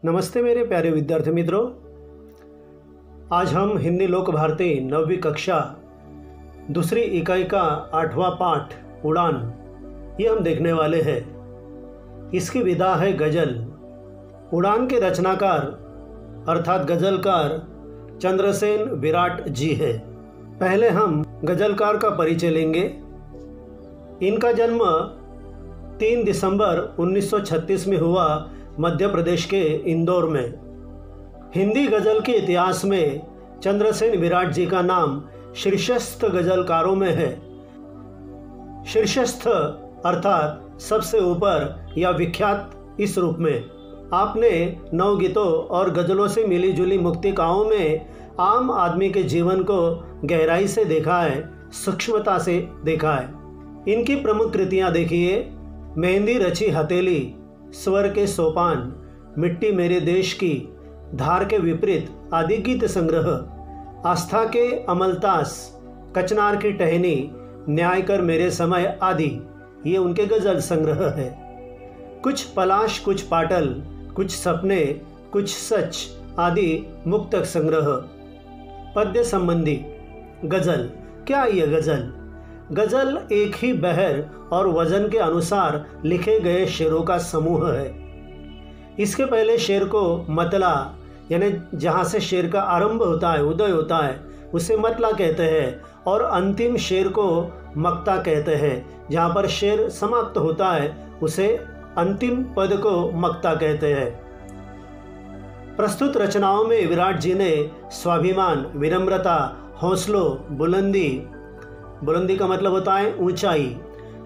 नमस्ते मेरे प्यारे विद्यार्थी मित्रों। आज हम हिंदी लोक भारती 9वीं कक्षा दूसरी इकाई का 8वां पाठ उड़ान ये हम देखने वाले हैं। इसकी विधा है गजल। उड़ान के रचनाकार अर्थात गजलकार चंद्रसेन विराट जी है। पहले हम गजलकार का परिचय लेंगे। इनका जन्म 3 दिसंबर 1936 में हुआ मध्य प्रदेश के इंदौर में। हिंदी गज़ल के इतिहास में चंद्रसेन विराट जी का नाम शीर्षस्थ गज़लकारों में है। शीर्षस्थ अर्थात सबसे ऊपर या विख्यात इस रूप में। आपने नवगीतों और गज़लों से मिली जुली मुक्तिकाओं में आम आदमी के जीवन को गहराई से देखा है, सूक्ष्मता से देखा है। इनकी प्रमुख कृतियाँ देखिए। मेहंदी रची हथेली, स्वर के सोपान, मिट्टी मेरे देश की, धार के विपरीत आदि गीत संग्रह, आस्था के अमलतास, कचनार की टहनी, न्याय कर मेरे समय आदि ये उनके गजल संग्रह है। कुछ पलाश, कुछ पाटल, कुछ सपने, कुछ सच आदि मुक्तक संग्रह। पद्य संबंधी गजल। क्या ये गजल? गजल एक ही बहर और वजन के अनुसार लिखे गए शेरों का समूह है। इसके पहले शेर को मतला यानी जहाँ से शेर का आरंभ होता है, उदय होता है, उसे मतला कहते हैं, और अंतिम शेर को मक्ता कहते हैं। जहाँ पर शेर समाप्त होता है उसे अंतिम पद को मक्ता कहते हैं। प्रस्तुत रचनाओं में विराट जी ने स्वाभिमान, विनम्रता, हौसलों, बुलंदी का मतलब होता है ऊंचाई,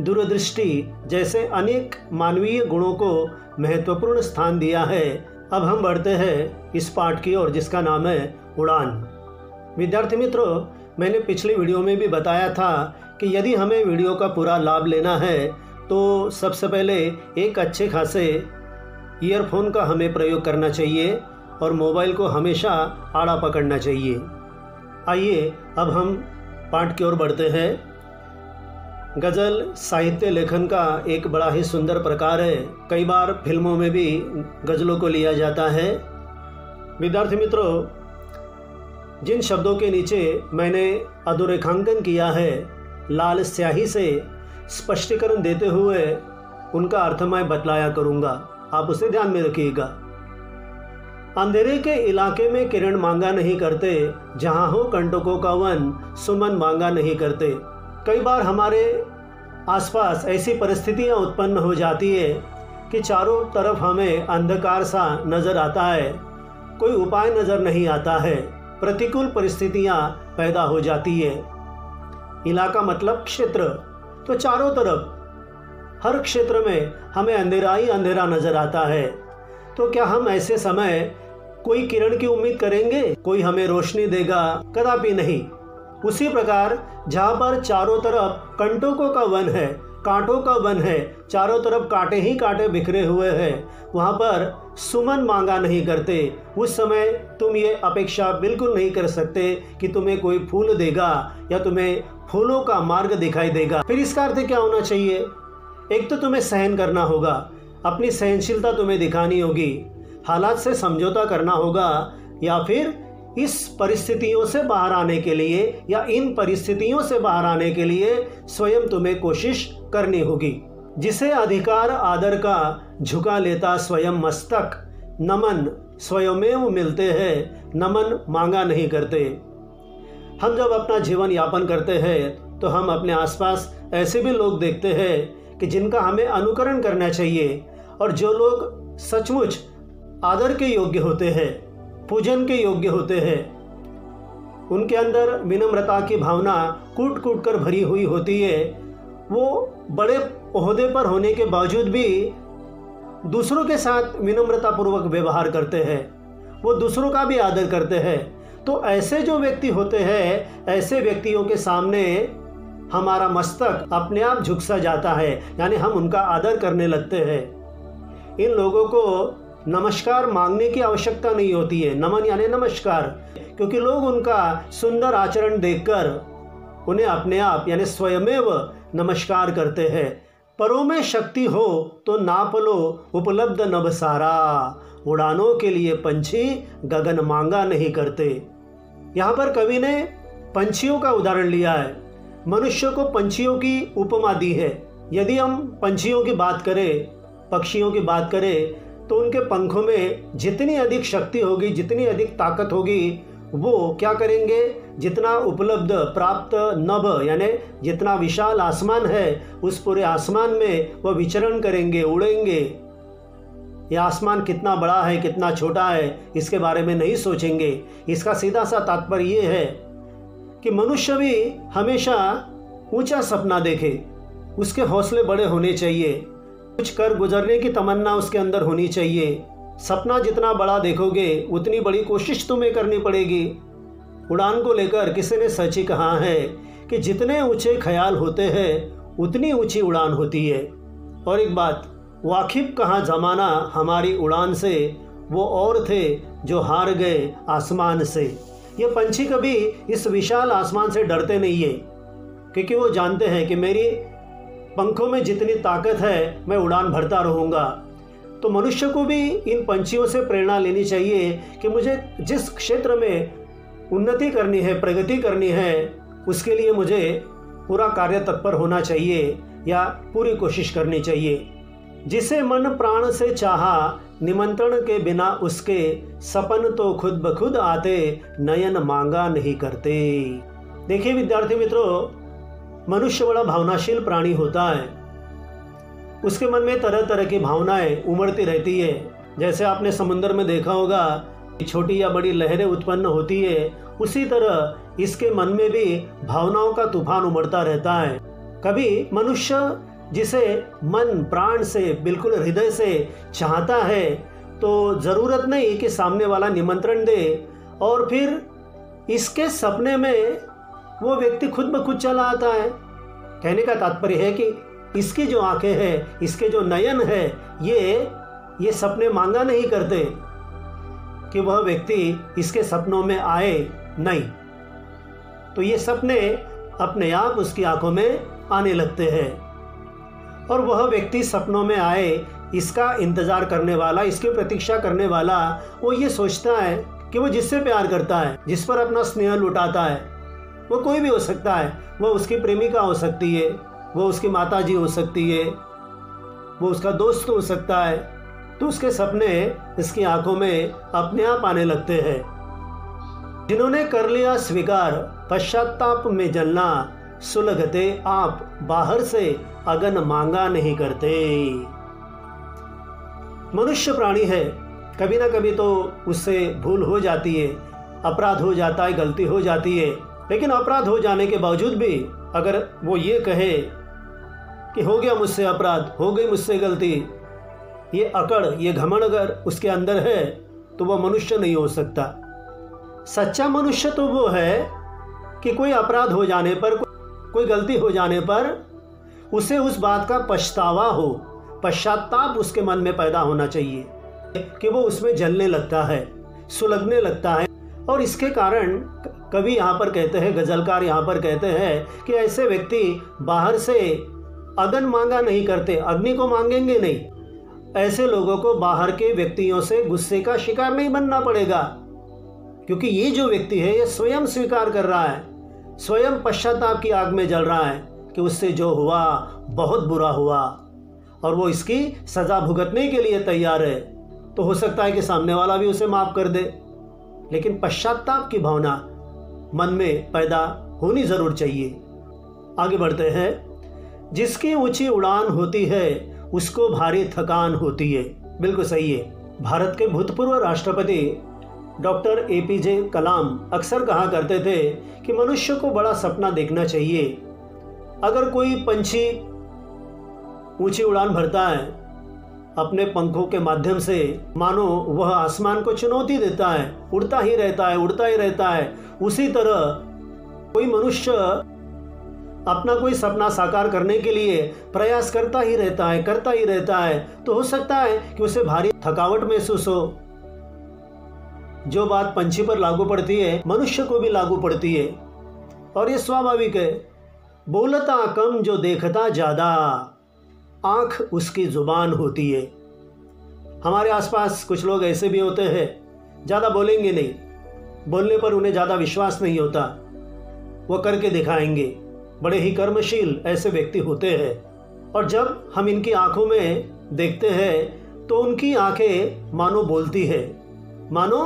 दूरदृष्टि जैसे अनेक मानवीय गुणों को महत्वपूर्ण स्थान दिया है। अब हम बढ़ते हैं इस पाठ की ओर जिसका नाम है उड़ान। विद्यार्थी मित्रों, मैंने पिछली वीडियो में भी बताया था कि यदि हमें वीडियो का पूरा लाभ लेना है तो सबसे पहले एक अच्छे खासे ईयरफोन का हमें प्रयोग करना चाहिए और मोबाइल को हमेशा आड़ा पकड़ना चाहिए। आइए अब हम पाठ की ओर बढ़ते हैं। गज़ल साहित्य लेखन का एक बड़ा ही सुंदर प्रकार है। कई बार फिल्मों में भी गज़लों को लिया जाता है। विद्यार्थी मित्रों, जिन शब्दों के नीचे मैंने अधोरेखांकन किया है लाल स्याही से स्पष्टीकरण देते हुए उनका अर्थ मैं बतलाया करूँगा, आप उसे ध्यान में रखिएगा। अंधेरे के इलाके में किरण मांगा नहीं करते, जहाँ हो कंटकों का वन सुमन मांगा नहीं करते। कई बार हमारे आसपास ऐसी परिस्थितियाँ उत्पन्न हो जाती है कि चारों तरफ हमें अंधकार सा नज़र आता है, कोई उपाय नज़र नहीं आता है, प्रतिकूल परिस्थितियाँ पैदा हो जाती है। इलाका मतलब क्षेत्र, तो चारों तरफ हर क्षेत्र में हमें अंधेरा ही अंधेरा नज़र आता है। तो क्या हम ऐसे समय कोई किरण की उम्मीद करेंगे? कोई हमें रोशनी देगा? कदापि नहीं। उसी प्रकार जहाँ पर चारों तरफ कंटकों का वन है, कांटों का वन है, चारों तरफ कांटे ही कांटे बिखरे हुए हैं, वहाँ पर सुमन मांगा नहीं करते। उस समय तुम ये अपेक्षा बिल्कुल नहीं कर सकते कि तुम्हें कोई फूल देगा या तुम्हें फूलों का मार्ग दिखाई देगा। फिर इसका अर्थ क्या होना चाहिए? एक तो तुम्हें सहन करना होगा, अपनी सहनशीलता तुम्हें दिखानी होगी, हालात से समझौता करना होगा, या फिर इस परिस्थितियों से बाहर आने के लिए या इन परिस्थितियों से बाहर आने के लिए स्वयं तुम्हें कोशिश करनी होगी। जिसे अधिकार आदर का झुका लेता स्वयं मस्तक, नमन स्वयमेव मिलते हैं, नमन मांगा नहीं करते। हम जब अपना जीवन यापन करते हैं तो हम अपने आसपास ऐसे भी लोग देखते हैं कि जिनका हमें अनुकरण करना चाहिए, और जो लोग सचमुच आदर के योग्य होते हैं, पूजन के योग्य होते हैं, उनके अंदर विनम्रता की भावना कूट कूट कर भरी हुई होती है। वो बड़े ओहदे पर होने के बावजूद भी दूसरों के साथ विनम्रतापूर्वक व्यवहार करते हैं, वो दूसरों का भी आदर करते हैं। तो ऐसे जो व्यक्ति होते हैं, ऐसे व्यक्तियों के सामने हमारा मस्तक अपने आप झुक सा जाता है, यानी हम उनका आदर करने लगते हैं। इन लोगों को नमस्कार मांगने की आवश्यकता नहीं होती है, नमन यानी नमस्कार, क्योंकि लोग उनका सुंदर आचरण देखकर उन्हें अपने आप यानी स्वयमेव नमस्कार करते हैं। परों में शक्ति हो तो नाप लो उपलब्ध नभ सारा, उड़ानों के लिए पंछी गगन मांगा नहीं करते। यहाँ पर कवि ने पंछियों का उदाहरण लिया है, मनुष्य को पंछियों की उपमा दी है। यदि हम पंछियों की बात करें, पक्षियों की बात करें, तो उनके पंखों में जितनी अधिक शक्ति होगी, जितनी अधिक ताकत होगी, वो क्या करेंगे, जितना उपलब्ध प्राप्त नभ यानी जितना विशाल आसमान है, उस पूरे आसमान में वह विचरण करेंगे, उड़ेंगे। यह आसमान कितना बड़ा है, कितना छोटा है, इसके बारे में नहीं सोचेंगे। इसका सीधा सा तात्पर्य ये है कि मनुष्य भी हमेशा ऊंचा सपना देखे, उसके हौसले बड़े होने चाहिए, कुछ कर गुजरने की तमन्ना उसके अंदर होनी चाहिए। सपना जितना बड़ा देखोगे उतनी बड़ी कोशिश तुम्हें करनी पड़ेगी। उड़ान को लेकर किसी ने सच ही कहा है कि जितने ऊंचे ख्याल होते हैं उतनी ऊंची उड़ान होती है। और एक बात, वाकिफ कहा ज़माना हमारी उड़ान से, वो और थे जो हार गए आसमान से। ये पंछी कभी इस विशाल आसमान से डरते नहीं है, क्योंकि वो जानते हैं कि मेरी पंखों में जितनी ताकत है मैं उड़ान भरता रहूँगा। तो मनुष्य को भी इन पंछियों से प्रेरणा लेनी चाहिए कि मुझे जिस क्षेत्र में उन्नति करनी है, प्रगति करनी है, उसके लिए मुझे पूरा कार्य तत्पर होना चाहिए या पूरी कोशिश करनी चाहिए। जिसे मन प्राण से चाहा, निमंत्रण के बिना उसके, सपन तो खुद ब खुद आते, नयन मांगा नहीं करते। देखिए विद्यार्थी मित्रों, मनुष्य बड़ा भावनाशील प्राणी होता है। उसके मन में तरह तरह की भावनाएं उमड़ती रहती है। जैसे आपने समुद्र में देखा होगा कि छोटी या बड़ी लहरें उत्पन्न होती है, उसी तरह इसके मन में भी भावनाओं का तूफान उमड़ता रहता है। कभी मनुष्य जिसे मन प्राण से, बिल्कुल हृदय से चाहता है, तो ज़रूरत नहीं कि सामने वाला निमंत्रण दे और फिर इसके सपने में वो व्यक्ति खुद ब खुद चला आता है। कहने का तात्पर्य है कि इसकी जो आंखें हैं, इसके जो नयन है, ये सपने मांगा नहीं करते कि वह व्यक्ति इसके सपनों में आए, नहीं। तो ये सपने अपने आप उसकी आंखों में आने लगते हैं और वह व्यक्ति सपनों में आए, इसका इंतजार करने वाला, इसकी प्रतीक्षा करने वाला, वो ये सोचता है कि वो जिससे प्यार करता है, जिस पर अपना स्नेह लुटाता है, वो कोई भी हो सकता है। वो उसकी प्रेमिका हो सकती है, वो उसकी माताजी हो सकती है, वो उसका दोस्त हो सकता है। तो उसके सपने इसकी आंखों में अपने आप आने लगते हैं। जिन्होंने कर लिया स्वीकार, पश्चाताप में जलना, सुलगते आप बाहर से, अगन मांगा नहीं करते। मनुष्य प्राणी है, कभी ना कभी तो उससे भूल हो जाती है, अपराध हो जाता है, गलती हो जाती है। लेकिन अपराध हो जाने के बावजूद भी अगर वो ये कहे कि हो गया मुझसे अपराध, हो गई मुझसे गलती, ये अकड़, ये घमंड अगर उसके अंदर है तो वह मनुष्य नहीं हो सकता। सच्चा मनुष्य तो वो है कि कोई अपराध हो जाने पर, कोई गलती हो जाने पर उसे उस बात का पछतावा हो, पश्चाताप उसके मन में पैदा होना चाहिए कि वो उसमें जलने लगता है, सुलगने लगता है। और इसके कारण कवि यहाँ पर कहते हैं, गजलकार यहाँ पर कहते हैं कि ऐसे व्यक्ति बाहर से अगन मांगा नहीं करते, अग्नि को मांगेंगे नहीं। ऐसे लोगों को बाहर के व्यक्तियों से गुस्से का शिकार नहीं बनना पड़ेगा, क्योंकि ये जो व्यक्ति है ये स्वयं स्वीकार कर रहा है, स्वयं पश्चाताप की आग में जल रहा है कि उससे जो हुआ बहुत बुरा हुआ और वो इसकी सजा भुगतने के लिए तैयार है। तो हो सकता है कि सामने वाला भी उसे माफ कर दे, लेकिन पश्चाताप की भावना मन में पैदा होनी जरूर चाहिए। आगे बढ़ते हैं। जिसकी ऊंची उड़ान होती है उसको भारी थकान होती है। बिल्कुल सही है। भारत के भूतपूर्व राष्ट्रपति डॉक्टर APJ कलाम अक्सर कहा करते थे कि मनुष्य को बड़ा सपना देखना चाहिए। अगर कोई पंछी ऊंची उड़ान भरता है अपने पंखों के माध्यम से, मानो वह आसमान को चुनौती देता है, उड़ता ही रहता है, उड़ता ही रहता है, उसी तरह कोई मनुष्य अपना कोई सपना साकार करने के लिए प्रयास करता ही रहता है, करता ही रहता है। तो हो सकता है कि उसे भारी थकावट महसूस हो। जो बात पंछी पर लागू पड़ती है मनुष्य को भी लागू पड़ती है और ये स्वाभाविक है। बोलता कम जो देखता ज्यादा, आंख उसकी जुबान होती है। हमारे आसपास कुछ लोग ऐसे भी होते हैं, ज़्यादा बोलेंगे नहीं, बोलने पर उन्हें ज़्यादा विश्वास नहीं होता, वो करके दिखाएंगे। बड़े ही कर्मशील ऐसे व्यक्ति होते हैं, और जब हम इनकी आंखों में देखते हैं तो उनकी आंखें मानो बोलती है, मानो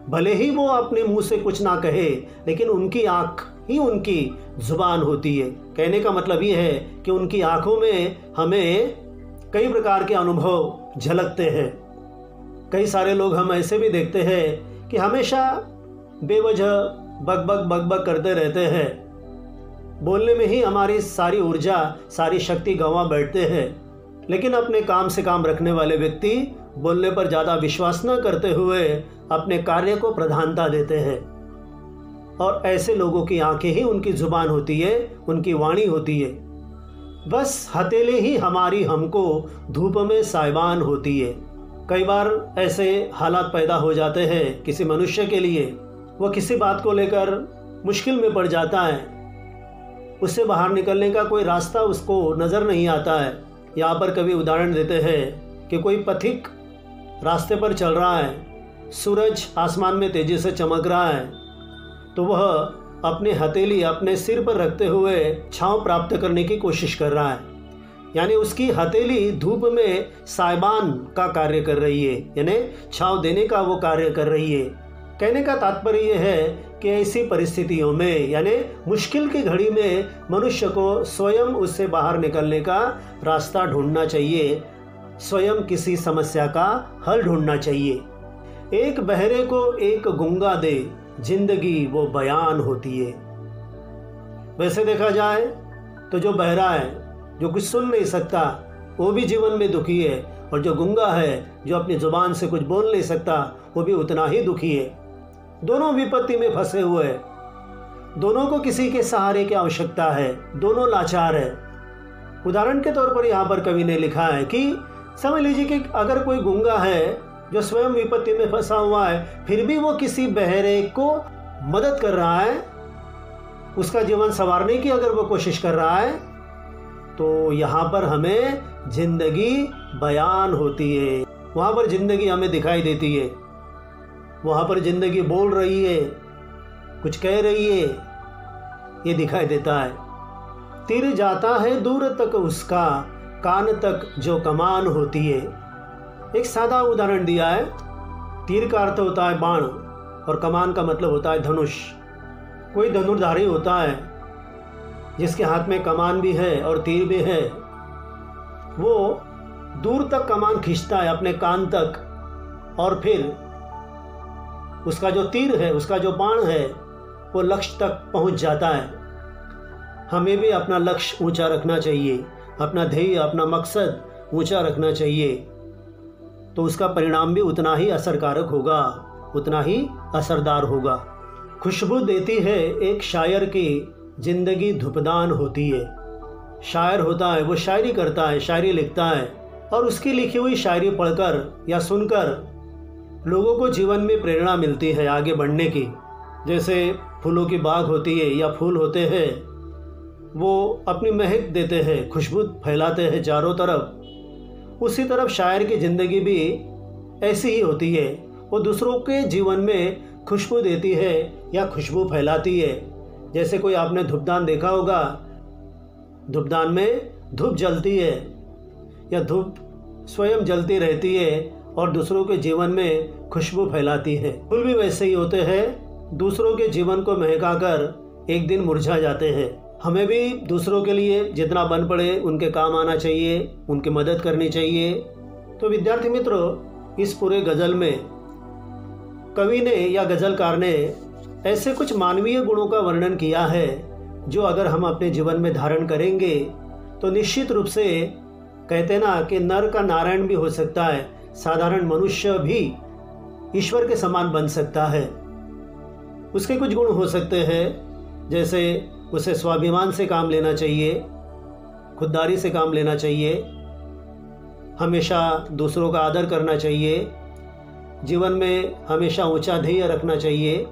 भले ही वो अपने मुंह से कुछ ना कहे, लेकिन उनकी आंख ही उनकी जुबान होती है। कहने का मतलब ये है कि उनकी आंखों में हमें कई प्रकार के अनुभव झलकते हैं। कई सारे लोग हम ऐसे भी देखते हैं कि हमेशा बेवजह बकबक करते रहते हैं, बोलने में ही हमारी सारी ऊर्जा, सारी शक्ति गंवा बैठते हैं। लेकिन अपने काम से काम रखने वाले व्यक्ति बोलने पर ज़्यादा विश्वास न करते हुए अपने कार्य को प्रधानता देते हैं, और ऐसे लोगों की आंखें ही उनकी जुबान होती है, उनकी वाणी होती है। बस हथेली ही हमारी हमको धूप में साइबान होती है। कई बार ऐसे हालात पैदा हो जाते हैं किसी मनुष्य के लिए, वह किसी बात को लेकर मुश्किल में पड़ जाता है, उससे बाहर निकलने का कोई रास्ता उसको नज़र नहीं आता है। यहाँ पर कवि उदाहरण देते हैं कि कोई पथिक रास्ते पर चल रहा है, सूरज आसमान में तेजी से चमक रहा है, तो वह अपने हथेली अपने सिर पर रखते हुए छांव प्राप्त करने की कोशिश कर रहा है। यानी उसकी हथेली धूप में साइबान का कार्य कर रही है, यानी छांव देने का वो कार्य कर रही है। कहने का तात्पर्य यह है कि ऐसी परिस्थितियों में, यानी मुश्किल की घड़ी में, मनुष्य को स्वयं उससे बाहर निकलने का रास्ता ढूंढना चाहिए, स्वयं किसी समस्या का हल ढूंढना चाहिए। एक बहरे को एक गूंगा दे, जिंदगी वो बयान होती है। वैसे देखा जाए तो जो बहरा है, जो कुछ सुन नहीं सकता, वो भी जीवन में दुखी है, और जो गूंगा है, जो अपनी जुबान से कुछ बोल नहीं सकता, वो भी उतना ही दुखी है। दोनों विपत्ति में फंसे हुए हैं, दोनों को किसी के सहारे की आवश्यकता है, दोनों लाचार है। उदाहरण के तौर पर यहाँ पर कवि ने लिखा है कि समझ लीजिए कि अगर कोई गूंगा है जो स्वयं विपत्ति में फंसा हुआ है, फिर भी वो किसी बहरे को मदद कर रहा है, उसका जीवन संवारने की अगर वो कोशिश कर रहा है, तो यहाँ पर हमें जिंदगी बयान होती है। वहाँ पर जिंदगी हमें दिखाई देती है, वहाँ पर जिंदगी बोल रही है, कुछ कह रही है, ये दिखाई देता है। तीर जाता है दूर तक उसका, कान तक जो कमान होती है। एक सादा उदाहरण दिया है। तीर का अर्थ होता है बाण, और कमान का मतलब होता है धनुष। कोई धनुर्धारी होता है जिसके हाथ में कमान भी है और तीर भी है, वो दूर तक कमान खींचता है अपने कान तक, और फिर उसका जो तीर है, उसका जो बाण है, वो लक्ष्य तक पहुंच जाता है। हमें भी अपना लक्ष्य ऊंचा रखना चाहिए, अपना ध्येय, अपना मकसद ऊंचा रखना चाहिए, तो उसका परिणाम भी उतना ही असरकारक होगा, उतना ही असरदार होगा। खुशबू देती है एक शायर की जिंदगी धूपदान होती है। शायर होता है, वो शायरी करता है, शायरी लिखता है, और उसकी लिखी हुई शायरी पढ़कर या सुनकर लोगों को जीवन में प्रेरणा मिलती है आगे बढ़ने की। जैसे फूलों की बाग होती है या फूल होते हैं, वो अपनी महक देते हैं, खुशबू फैलाते हैं चारों तरफ। उसी तरफ शायर की ज़िंदगी भी ऐसी ही होती है, वो दूसरों के जीवन में खुशबू देती है या खुशबू फैलाती है। जैसे कोई आपने धूपदान देखा होगा, धूपदान में धूप जलती है या धूप स्वयं जलती रहती है और दूसरों के जीवन में खुशबू फैलाती है। फूल भी वैसे ही होते हैं, दूसरों के जीवन को महकाकर एक दिन मुरझा जाते हैं। हमें भी दूसरों के लिए जितना बन पड़े उनके काम आना चाहिए, उनकी मदद करनी चाहिए। तो विद्यार्थी मित्रों, इस पूरे गज़ल में कवि ने या गज़लकार ने ऐसे कुछ मानवीय गुणों का वर्णन किया है जो अगर हम अपने जीवन में धारण करेंगे तो निश्चित रूप से, कहते ना कि नर का नारायण भी हो सकता है, साधारण मनुष्य भी ईश्वर के समान बन सकता है। उसके कुछ गुण हो सकते हैं, जैसे उसे स्वाभिमान से काम लेना चाहिए, खुददारी से काम लेना चाहिए, हमेशा दूसरों का आदर करना चाहिए, जीवन में हमेशा ऊंचा ध्येय रखना चाहिए,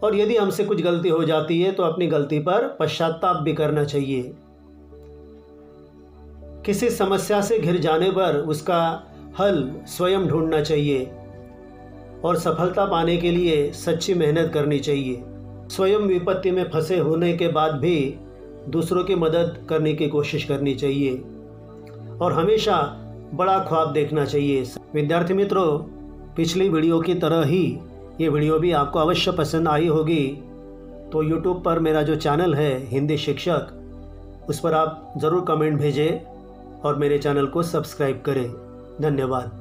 और यदि हमसे कुछ गलती हो जाती है तो अपनी गलती पर पश्चाताप भी करना चाहिए। किसी समस्या से घिर जाने पर उसका हल स्वयं ढूंढना चाहिए और सफलता पाने के लिए सच्ची मेहनत करनी चाहिए। स्वयं विपत्ति में फंसे होने के बाद भी दूसरों की मदद करने की कोशिश करनी चाहिए और हमेशा बड़ा ख्वाब देखना चाहिए। विद्यार्थी मित्रों, पिछली वीडियो की तरह ही ये वीडियो भी आपको अवश्य पसंद आई होगी, तो YouTube पर मेरा जो चैनल है हिंदी शिक्षक, उस पर आप ज़रूर कमेंट भेजें और मेरे चैनल को सब्सक्राइब करें। धन्यवाद।